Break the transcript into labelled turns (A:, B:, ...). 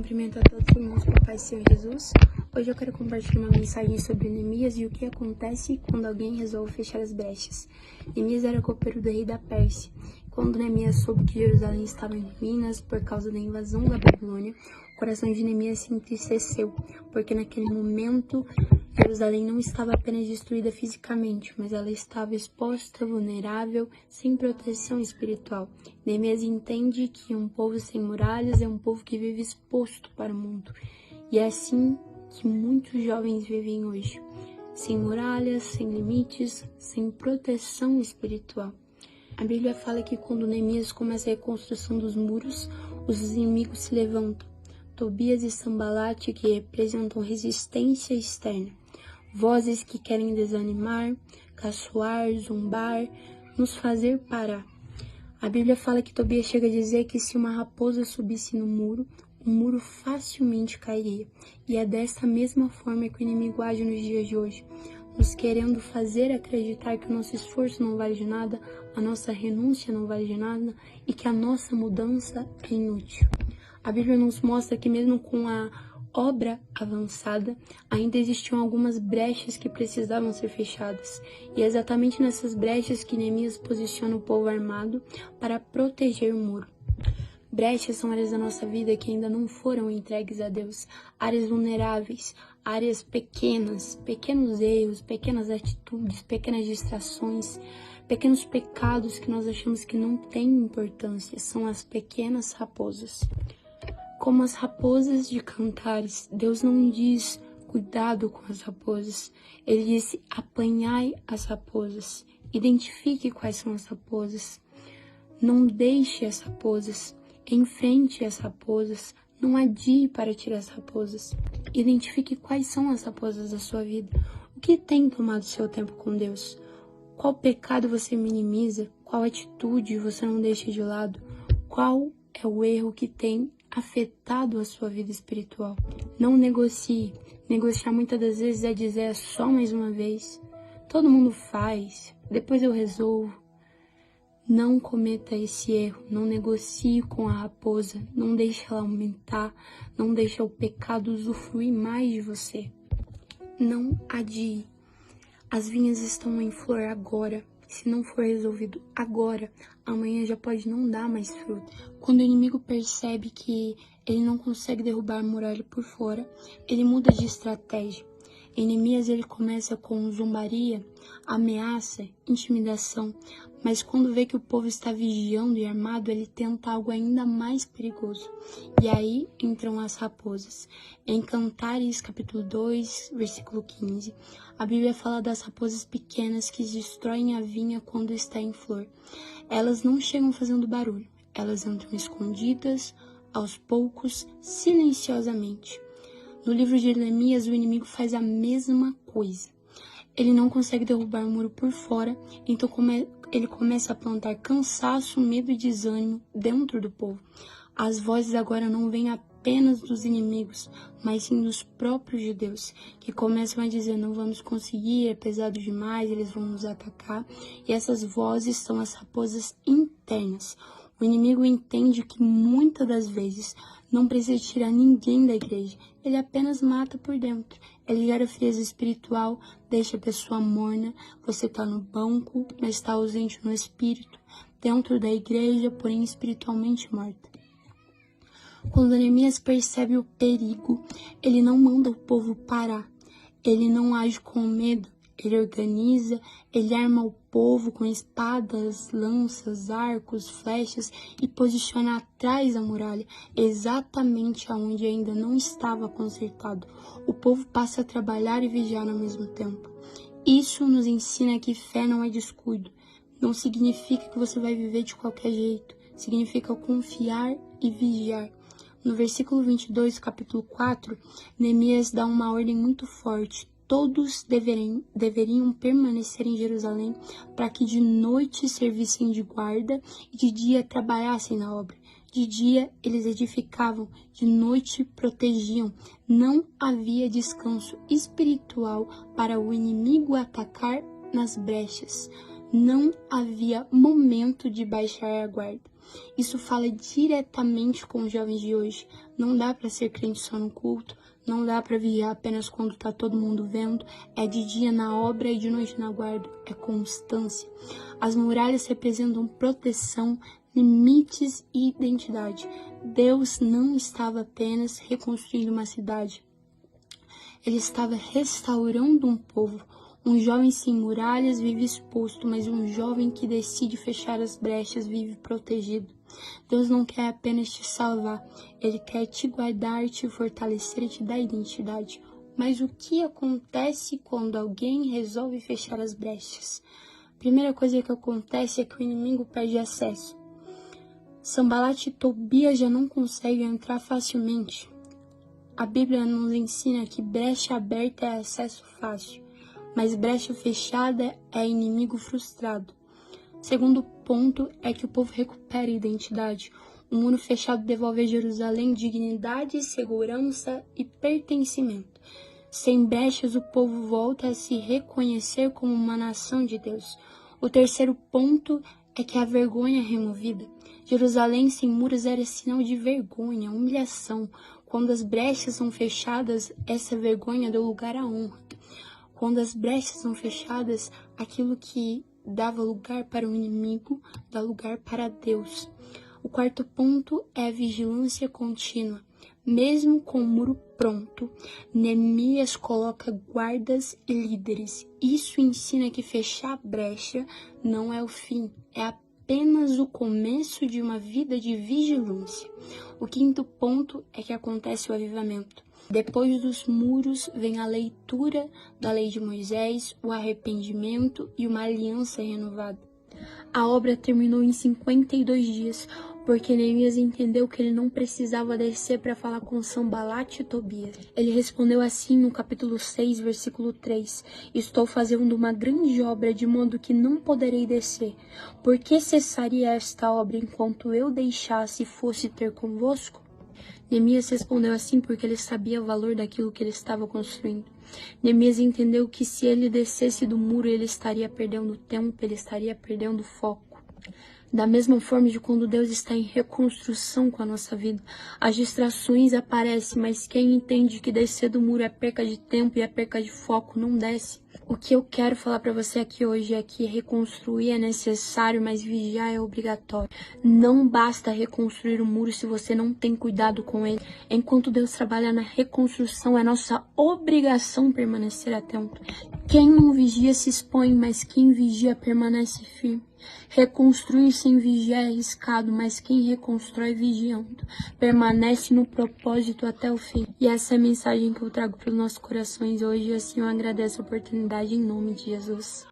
A: Cumprimento a todos os irmãos com a paz do Senhor Jesus. Hoje eu quero compartilhar uma mensagem sobre Neemias e o que acontece quando alguém resolve fechar as brechas. Neemias era copeiro do rei da Pérsia. Quando Neemias soube que Jerusalém estava em ruínas por causa da invasão da Babilônia, o coração de Neemias se entristeceu, porque naquele momento Jerusalém não estava apenas destruída fisicamente, mas ela estava exposta, vulnerável, sem proteção espiritual. Neemias entende que um povo sem muralhas é um povo que vive exposto para o mundo. E é assim que muitos jovens vivem hoje, sem muralhas, sem limites, sem proteção espiritual. A Bíblia fala que quando Neemias começa a reconstrução dos muros, os inimigos se levantam. Tobias e Sambalate, que representam resistência externa. Vozes que querem desanimar, caçoar, zombar, nos fazer parar. A Bíblia fala que Tobias chega a dizer que se uma raposa subisse no muro, o muro facilmente cairia. E é dessa mesma forma que o inimigo age nos dias de hoje, nos querendo fazer acreditar que o nosso esforço não vale de nada, a nossa renúncia não vale de nada e que a nossa mudança é inútil. A Bíblia nos mostra que mesmo com a obra avançada, ainda existiam algumas brechas que precisavam ser fechadas. E é exatamente nessas brechas que Neemias posiciona o povo armado para proteger o muro. Brechas são áreas da nossa vida que ainda não foram entregues a Deus, áreas vulneráveis, áreas pequenas, pequenos erros, pequenas atitudes, pequenas distrações, pequenos pecados que nós achamos que não têm importância, são as pequenas raposas. Como as raposas de Cantares, Deus não diz cuidado com as raposas, Ele disse apanhai as raposas, identifique quais são as raposas, não deixe as raposas, enfrente as raposas, não adie para tirar as raposas, identifique quais são as raposas da sua vida, o que tem tomado seu tempo com Deus, qual pecado você minimiza, qual atitude você não deixa de lado, qual é o erro que tem afetado a sua vida espiritual. Não negocie. Negociar muitas das vezes é dizer só mais uma vez. Todo mundo faz, depois eu resolvo. Não cometa esse erro, não negocie com a raposa, não deixe ela aumentar, não deixe o pecado usufruir mais de você. Não adie. As vinhas estão em flor agora. Se não for resolvido agora, amanhã já pode não dar mais fruto. Quando o inimigo percebe que ele não consegue derrubar a muralha por fora, ele muda de estratégia. Em Neemias ele começa com zombaria, ameaça, intimidação, mas quando vê que o povo está vigiando e armado, ele tenta algo ainda mais perigoso. E aí entram as raposas. Em Cantares, capítulo 2, versículo 15, a Bíblia fala das raposas pequenas que destroem a vinha quando está em flor. Elas não chegam fazendo barulho, elas entram escondidas, aos poucos, silenciosamente. No livro de Neemias, o inimigo faz a mesma coisa. Ele não consegue derrubar o muro por fora, então ele começa a plantar cansaço, medo e desânimo dentro do povo. As vozes agora não vêm apenas dos inimigos, mas sim dos próprios judeus, que começam a dizer, não vamos conseguir, é pesado demais, eles vão nos atacar. E essas vozes são as raposas internas. O inimigo entende que muitas das vezes não precisa tirar ninguém da igreja, ele apenas mata por dentro. Ele gera frieza espiritual, deixa a pessoa morna, você está no banco, mas está ausente no espírito, dentro da igreja, porém espiritualmente morta. Quando Neemias percebe o perigo, ele não manda o povo parar, ele não age com medo, ele organiza, ele arma o povo com espadas, lanças, arcos, flechas e posiciona atrás da muralha, exatamente aonde ainda não estava consertado. O povo passa a trabalhar e vigiar ao mesmo tempo. Isso nos ensina que fé não é descuido. Não significa que você vai viver de qualquer jeito. Significa confiar e vigiar. No versículo 22 do capítulo 4, Neemias dá uma ordem muito forte. Todos deveriam permanecer em Jerusalém para que de noite servissem de guarda e de dia trabalhassem na obra. De dia eles edificavam, de noite protegiam. Não havia descanso espiritual para o inimigo atacar nas brechas. Não havia momento de baixar a guarda. Isso fala diretamente com os jovens de hoje. Não dá para ser crente só no culto, não dá para vigiar apenas quando tá todo mundo vendo. É de dia na obra e de noite na guarda. É constância. As muralhas representam proteção, limites e identidade. Deus não estava apenas reconstruindo uma cidade. Ele estava restaurando um povo. Um jovem sem muralhas vive exposto, mas um jovem que decide fechar as brechas vive protegido. Deus não quer apenas te salvar, Ele quer te guardar, te fortalecer e te dar identidade. Mas o que acontece quando alguém resolve fechar as brechas? A primeira coisa que acontece é que o inimigo perde acesso. Sanbalat e Tobias já não conseguem entrar facilmente. A Bíblia nos ensina que brecha aberta é acesso fácil, mas brecha fechada é inimigo frustrado. Segundo ponto é que o povo recupera a identidade. O muro fechado devolve a Jerusalém dignidade, segurança e pertencimento. Sem brechas, o povo volta a se reconhecer como uma nação de Deus. O terceiro ponto é que a vergonha é removida. Jerusalém sem muros era sinal de vergonha, humilhação. Quando as brechas são fechadas, essa vergonha deu lugar à honra. Quando as brechas são fechadas, aquilo que dava lugar para o inimigo dá lugar para Deus. O quarto ponto é a vigilância contínua. Mesmo com o muro pronto, Neemias coloca guardas e líderes. Isso ensina que fechar a brecha não é o fim, é apenas o começo de uma vida de vigilância. O quinto ponto é que acontece o avivamento. Depois dos muros vem a leitura da lei de Moisés, o arrependimento e uma aliança renovada. A obra terminou em 52 dias, porque Neemias entendeu que ele não precisava descer para falar com Sanbalat e Tobias. Ele respondeu assim no capítulo 6, versículo 3: Estou fazendo uma grande obra, de modo que não poderei descer. Por que cessaria esta obra enquanto eu deixasse e fosse ter convosco? Neemias respondeu assim porque ele sabia o valor daquilo que ele estava construindo. Neemias entendeu que se ele descesse do muro, ele estaria perdendo tempo, ele estaria perdendo foco. Da mesma forma de quando Deus está em reconstrução com a nossa vida, as distrações aparecem, mas quem entende que descer do muro é perca de tempo e é perca de foco, não desce. O que eu quero falar para você aqui hoje é que reconstruir é necessário, mas vigiar é obrigatório. Não basta reconstruir o muro se você não tem cuidado com ele. Enquanto Deus trabalha na reconstrução, é nossa obrigação permanecer atento. Quem não vigia se expõe, mas quem vigia permanece firme. Reconstruir sem vigiar é arriscado, mas quem reconstrói vigiando permanece no propósito até o fim. E essa é a mensagem que eu trago para os nossos corações hoje, e assim eu agradeço a oportunidade em nome de Jesus.